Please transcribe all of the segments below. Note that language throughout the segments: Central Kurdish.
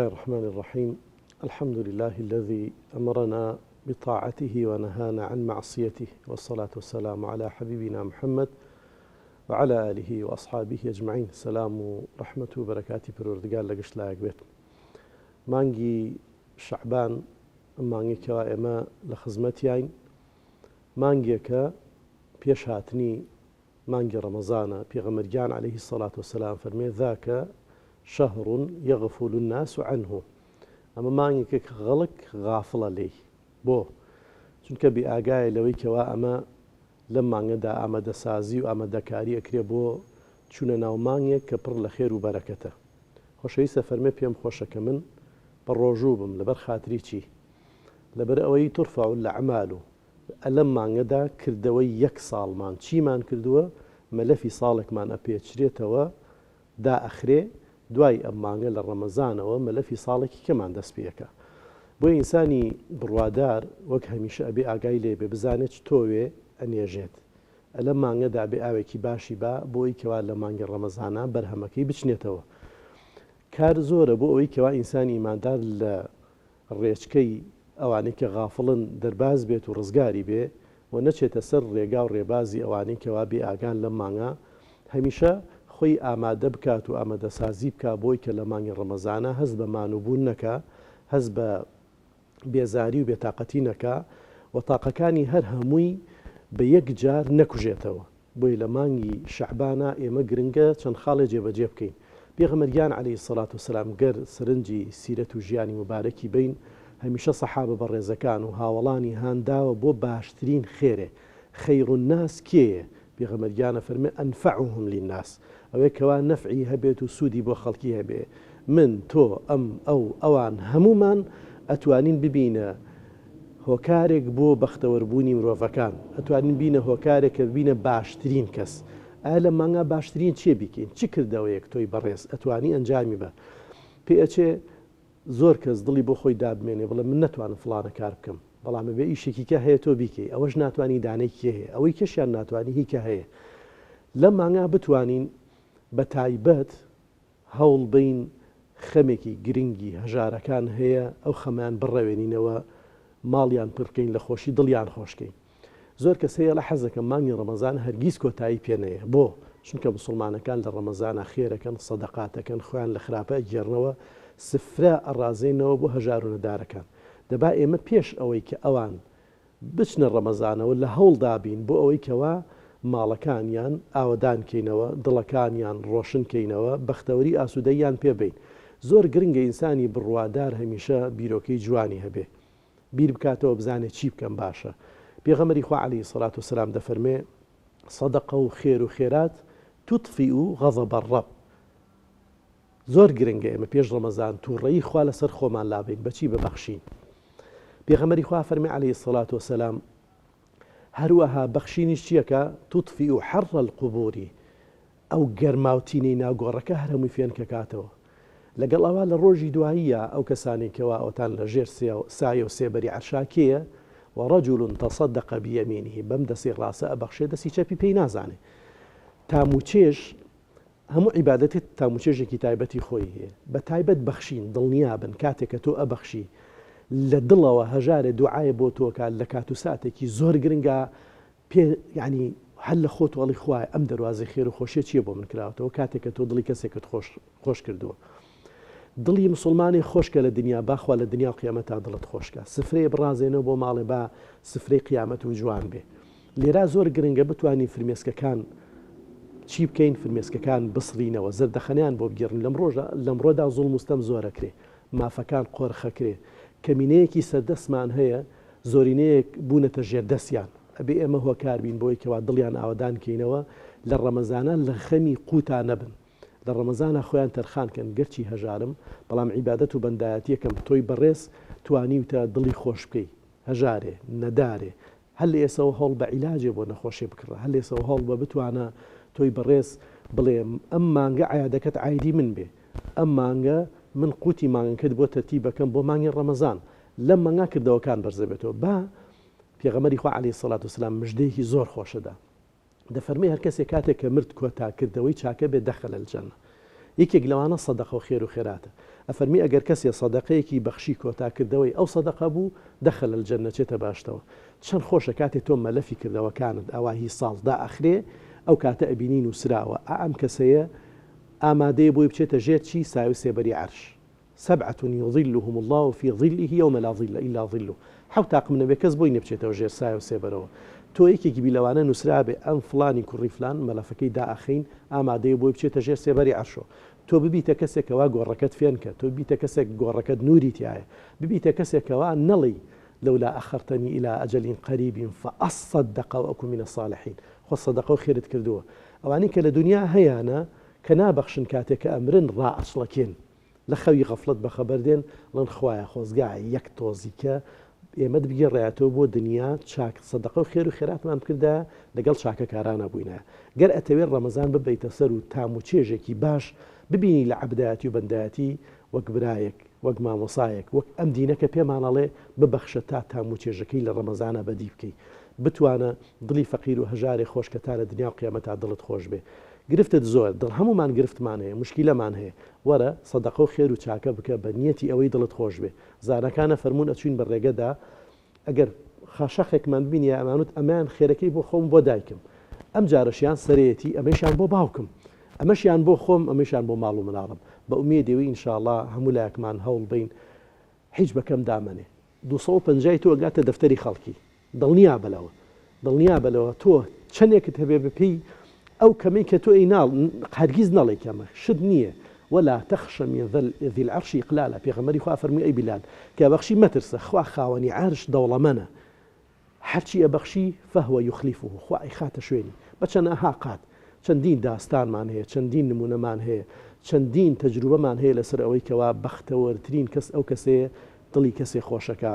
الله الرحمن الرحيم. الحمد لله الذي أمرنا بطاعته ونهانا عن معصيته، والصلاة والسلام على حبيبنا محمد وعلى آله وأصحابه أجمعين. السلام ورحمة وبركاته پروردگار لەگەشت لایەک بێت. مانگی شعبان مانگێکەوە ئێمە لە خزمەتیاین، مانگێکە پێش هاتنی مانگی ڕەمەزانە. پێغەمبەرگیان عەلەیهی الصەلاة وەسەلام فەرمێ ذاکە شهر يغفل الناس عنه. ئەمە مانگێکە کە خەڵک غافڵە لێی. بۆ چونکە بێئاگایە لەوەی کەوا ئەمە لەم مانگەدا ئامادەسازی و ئامادەکاری ئەکرێ بۆ چوونە ناو مانگێک کە پڕ لە خێر و بەرەکەتە. خۆشەویستە فەرمێ پێم خۆشە کە من بەڕۆژوو بم لەبەر خاتری چی؟ لەبەر ئەوەی تورفع الأعمال. ئەلەم مانگەدا کردەوەی یەک ساڵمان چیمان کردووە مەلەفی ساڵێکمان ئەپێچرێتەوە دائەخرێ، دوای ئەم مانگە لە ڕەمەزانەوە مەلەفی ساڵێکی کەمان دەست پێەکە. بۆی ئینسانی بڕوادار وەک هەمیشە ئەبێ ئاگای لێبێ بزانێت تۆوێ ئەنێژێت. ئەلەم مانگەدا بێ ئاوێکی باشی با بۆی کەوا لە مانگی ڕەمەزانە بەرهەمەکەی بچنێتەوە. کار زۆرە بۆ ئەوەی کەوا ئینسانی ئیماندار لە ڕێچکەی ئەوانەی کە غافڵن دەرباز بێت و ڕزگاری بێ و نەچێتە سەر ڕێگا و ڕێبازی ئەوانەی کەوا بێ ئاگان لەم مانگە هەمیشە خۆی ئامادە بکات و ئامادەسازی بکە بۆی کە لە مانگی ڕەمەزانە هەست بە مانوبوون نەکە، هەست بە بێزاری و بێتاقەتی نەکە و تاقەکانی هەر هەمووی بە یەک جار نەکوژێتەوە. بۆی لە مانگی شەعبانە ئێمە گرنگە چەند خاڵێ جێبەجێ بکەین. پێغەمبەرگیان عەلەیهی الصەلاة وەسەلام گەر سەرنجی سیرەت و ژیانی مبارەکی بین، هەمیشە سەحابە بەڕێزەکان و هاوڵانی هانداوە بۆ باشترین خێرێ. خەیڕ الناس کێیە؟ پێغەمبەرگیانە فەرمێ ئەنفەعوهم للناس، ئەوەی کەوا نەفعی هەبێت و سوودی بۆ خەڵکی هەبێ. من تۆ ئەم ئەوان هەمومان ئەتوانین ببینە هۆکارێک بۆ بەختەوەربوونی مرۆڤەکان، ئەتوانین بینە هۆکارێک کە ببینە باشترین کەس. ئایا لە مانگا باشترین چێ بیکەین؟ چی کردەوەیەک تۆی بەڕێز ئەتوانی ئەنجامی بە پێ ئەچێ؟ زۆر کەس دڵی بۆ خۆی دابمێنێ بڵێ من ناتوانم فڵانە کار بکەم، بەڵام بێ ئیشێکی کە هەیە تۆ بیکەی، ئەوەش ناتوانی دانێکی هەیە، ئەوەی کەشیان ناتوانی هیکە هەیە. لەم مانگا بتوانین بە تایبەت هەوڵ بین خەمێکی گرنگی هەژارەکان هەیە ئەو خەمان بڕەوێنینەوە، ماڵیان پڕکەین لە خۆشی دڵیان خۆشکەین. زۆر کەس هەیە لە حەزەکە مانگی ڕەمەزان هەرگیز کۆتایی پێ نەیە. بۆ چونکە مسلمانەکان لە ڕەمەزانە خێرەکەن، سەدەقاتەکەن، خۆیان لە خراپە ئەگێڕنەوە، سفرە ئەڕازێنەوە بۆ هەژار و نەدارەکان. دەبا ئێمە پێش ئەوەی کە ئەوان بچنە ڕەمەزانەوە لە هەوڵ دابین بۆ ئەوەی کەوا ماڵەکانیان ئاوەدان کەینەوە، دڵەکانیان ڕۆشن کەینەوە، بەختەوەری ئاسوودەیان پێبین. زۆر گرنگە ئینسانی بڕوادار هەمیشە بیرۆکەی جوانی هەبێ، بیر بکاتەوە بزانێت چی بکەم باشە. پێغەمبەری خوا عەلەیهی الصەلاة وەسەلام دەفەرمێ سەدەقە و خێر و خێرات توطفئ غەضەب الرەب. زۆر گرنگە ئێمە پێش ڕەمەزان تووڕەیی خوا لەسەر خۆمان لابین. بەچی؟ ببەخشین. پێغەمبەری خوا فەرمێ عەلەیهی الصەلاة وەسەلام هەروەها بەخشینیش چیەکە؟ توطفئ حەڕ القوبوور. ئەو گەرماوتینەی ناوگۆڕەکە هەر هەمووی فێن کەکاتەوە. لەگەڵ ئەوە لە ڕۆژی دواییە ئەو کەسانێکەوە ئەوتان لە ژێر سایە و سێبەری عەرشاکەیە وەڕەجوڵ تەصەدەقە بیەمینه، بەم دەستی ڕاستە ئەبەخشێ، دەستی چەپی پێی نازانێ. تاموچێش هەموو عیبادەتێت تاموچێژێکی تایبەتی خۆی هەیە. بە تایبەت بەخشین، دڵنیابن کاتێککە تۆ ئەبەخشی لە دڵەوە هەژارێ دوعایە بۆ تۆکە لە کات و ساتێکی زۆر گرنگە پێ، یعنی هەل لە خۆت وەڵی خوایە ئەم دەواازەی خێر و خۆشیە چییە بۆ من کراوەتەوە کاتێککە تۆ دڵی کەسێکت خۆش کردووە. دڵی مسلمانی خۆشکە لە دنیا، باخوا لە دنیا و قیامەت تا دڵت خۆشکە. سفرەیە بڕازێنەوە بۆ ماڵێ با سفرەی قیامەت و جوان بێ. لێرا زۆر گرنگە بتوانین فرمێسکەکان چی بکەین؟ فرمێسکەکان بسڕینەوە، زەردەخەنیان بۆ بگیرن. لەمڕۆدا زوڵم و ستەم زۆرەکرێ، مافەکان قۆرخەکرێ، کەمینەیەکی سەردەستمان هەیە، زۆرینەیەک بوونەتە ژێردەستیان. ئەبێ ئێمە هۆکار بین بۆی کەوا دڵیان ئاوادان کەینەوە لە ڕەمەزانە لە خەمی قوتا نەبن. لە ڕەمەزانە خۆیان تەرخانکەن گەرچی هەژارم، بەڵام عیبادەت و بەندایەتیەکەم تۆی بەڕێز توانیوتە دڵی خۆش بکەی. هەژارێ نەدارێ هەل ئێسەوە هەڵ بە عیلاجێ بۆ نەخۆشی بکڕە، هەل ئێسەوە هەڵ بە بتوانە تۆی بەڕێز بڵێ ئەم مانگە عیادەکەت عایدی من بێ، ئەم مانگە من قوتی مانگەکەت بۆ تەرتیبەکەم بۆ مانگی ڕەمەزان، لەم مانگا کردەوەکان بەرزە بێتەوە. با پێغەمبەری خوا عەلەیهی الصەلاة وەسەلام مژدەیەکی زۆر خۆشەدا. دەفەرمێ هەر کەسێک کاتێک کە مرد کۆتا کردەوەی چاکە بێ دەخەلە الجەنە. یەکێک لەوانە سەدەقە و خێر و خێراتە. ئەفەرمی ئەگەر کەسێ سەدەقەیەکی بەخشی کۆتاکردەوەی ئەو سەدەقە بوو دەخەلە الجەنە چێتە باشتەوە. چەند خۆشە کاتێک تۆ مەلەفی کردەوەکانت ئەواهی ساڵ دائەخرێ ئەو کاتە ئەبینین و سراوە ئەم کەسەیە ئامادەیە بۆی بچێتە ژێر چی ساوی سێبەری عەرش. سبعة يظلهم الله في ظله يوم لا ظل إلا ظله. حەوت تاقم نەبێ کەس بۆی نەبچێتەوە ژێر سایە و سێبەرەوە. تۆ یەکێکی بیلەوانە نووسرا بێ ئەم فڵانی کوڕی فلان مەلەفەکەی دائەخین ئامادەیە بۆی بچێتە ژێر سێبەری عەرشۆ. تۆ ببیتە کەسێکەوە گۆڕەکەت فێن کە تۆ ببیتە کەسێک گۆڕەکەت نوری تایە ببیتە کەسێکەوە نەڵی لولا أخرتني إلى أجل قريب فأصدق وأكن من الصالحين. خۆ سەدەقە و خێرت کردووە ئەوانەی کە لە دنیا هەیەە کە نابەخشن کاتێک کە ئەمرن ڕائەچڵەکێن لە خەوی غەفڵەت بەخەبەر دێن لەن خوایە خۆزگای یەک تۆزیکە ئێمەت بگەڕێتەوە بۆ دنیا چاک سەدەقە و خێر و خێراتمان بکردا لەگەڵ چاکەکارانە بووینە. گەر ئەتەوێت ڕەمەزان ببیتە سەر و تام و چێژێکی باش ببینی لە عەبدایەتی و بەندایەتی وەک برایەک وەک مامۆسایەک وەک ئەم دینەکە پێمانەڵێ ببەخشە تا تام و چێژەکەی لە ڕەمەزانە بەدی بکەی بتوانە دڵی فەقیر و هەژارێ خۆش کە تا لە دنیا و قیامەتا دڵت خۆش بێ. گرفتت زۆر دڵ هەمومان گرفتمان هەیە مشکیلەمان هەیە وەرە سەدەقە و خێر و چاکە بکە بە نیەتی ئەوەی دڵت خۆش بێ. زانەکانە فەرموون ئەچوین بە ڕێگەدا ئەگەر خاشەخێکمان ببینی ئەمانوت ئەمان خێرەکەی بۆ خۆم بۆ دایکم ئەم جارەشیان سەرەتی ئەمەشیان بۆ باوکم ئەمەشیان بۆ خۆم ئەمەشیان بۆ ماڵ و مناڵم بە ئومێدەوەی ئینشاءڵڵا هەموو لایەکمان هەوڵ بین هیچ بەکەم دامەنێ 250 تۆ گاتە دەفتەری خەڵکی دڵنیا بەلەوە تۆ چەندێکت هەبێ بپی ئەو کەمەی کە تۆ ئەیناڵ هەرگیز نەڵێ کەمە شت نییە ولا تخشى من ذي العرش إقلالا پێغەمبەری خوا فەرمووی ئەی بیلال کە بەخشی مەترسە خوا خاوەنی عەرش دەوڵەمەنە هەرچی ئەبەخشی فەهوە یخلیفه خوا ئەیخاتە شوێنی بەچەند ئاقات چەندین داستانمان هەیە چەندین نمونەمان هەیە چەندین تەجروبەمان هەیە لەسەر ئەوەی کەوا بەختەوەرترین کەس ئەو کەسەیە دڵی کەسێ خۆشەکە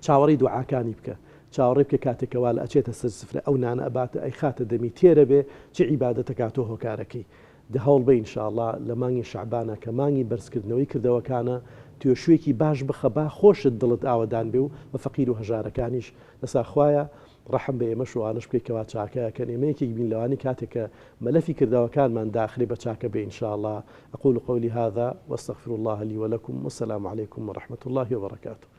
چاوەڕی دوعاکانی بکە چاوەڕێ بکە کاتێکەوە لە ئەچێتە سەر سفرە ئەو نانە ئەباتە ئەی خاتە دەمی تێرە بێ چه عیبادەتە کاتۆ هۆکارەکەی دە هەوڵ بە ئینشاءڵڵا لە مانگی شەعبانە کە مانگی بەرزکردنەوەی کردەوەکانە توێشوێکی باش بخە با خۆشت دڵت ئاوەدان بێ و بە فەقیر و هەژارەکانیش لەسا خوایە ڕەحم بە ئێمەش و ئانش بکەیتەوە چاکەکەن ئێمەیەکی بین لەوانی کاتێکە مەلەفی کردەوەکانمان داخلی بە چاکە بێ ئینشاءڵڵا. أقول قولي هذا واستغفر الله لي ولكم والسلام عليكم ورحمة الله وبركاته.